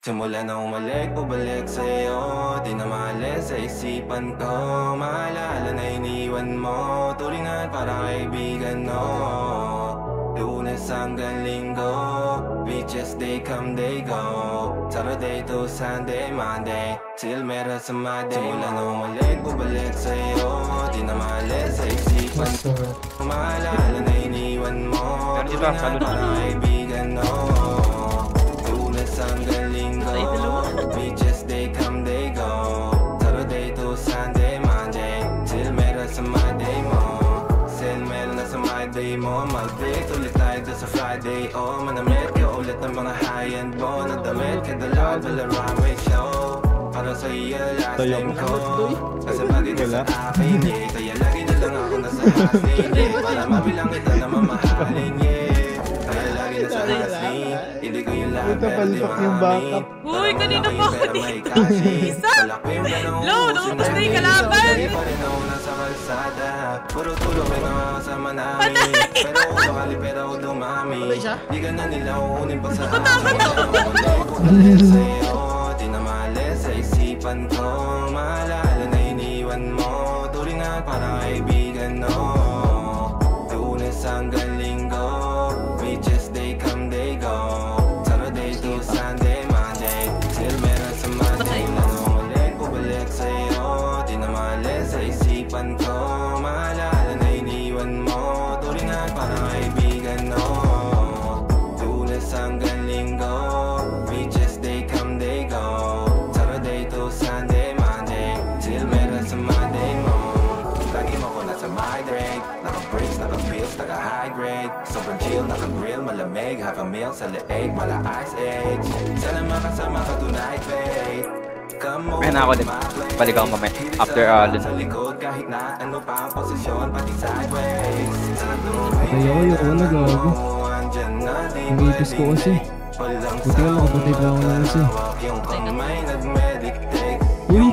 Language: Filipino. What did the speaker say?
Simula na umalik, bubalik sa'yo. Di na maalis sa isipan ko. Maalala na iniwan mo. Turingan para kaibigan, no. Lunes hanggang Linggo, beaches they come, they go. Saturday to Sunday, Monday, till meron sa Monday. Simula na umalik, bubalik sa'yo. Di na maalis sa isipan ko. Maalala na iniwan mo. Turingan para kaibigan, no. Lunes hanggang Linggo, beaches they come, they go. Saturday to Sunday, Monday, till meron sa Monday mo. Sell meron na sa Monday mo. Mag-date ulit tayo doon sa Friday. Oh, manamit ka ulit ng mga high-end mo. Nadamit ka dalawag wala runway show. Para sa iyo last name ko. Kasi bagay ka sa akin, yeah. Kaya lagi na lang ako nasa hustling, yeah. Para mabilang kita na mamahalin, yeah. Kaya lagi na sa hustling. Hindi ko yung lahat pero di maamin. Uy, kanina pa ako dito. Isa! Lo, naubos na yung kalaban! Puro tulog ay mga kasama namin. Pero kung sakali pero ako dumami. Di ka na nila uunin pa sa amin. Bumalik sa'yo, di na maalis sa isipan ko. Maalala na iniwan mo. Turingan para kaibigan, no. Lunes hanggang Linggo, beaches they come, they go. Saturday to Sunday, Monday, till meron sa Monday. Nangulik, bubalik sa'yo. Di na maalis sa isipan ko. Maalala na iniwan mo. Turingan para kaibigan, no. Lunes hanggang Linggo, beaches they come, they go. Saturday to Sunday, Monday, till meron sa Monday mo. Lagi mo ko nasa migrate. Naka-breaks, naka-bills, naka-high grade. Sobrang chill, naka-grill, malamig. Have a meal sa leeg, mala ice age. Sana makasama ka tonight, babe. Kaya na ako din. Balik ako mamaya. After dun. Sa likod kahit na ano pa ang posisyon, pati sideways. Kaya ko yung una gago. Ang ipis ko kasi. Buti ka nakapatay pa ako na kasi. Uy!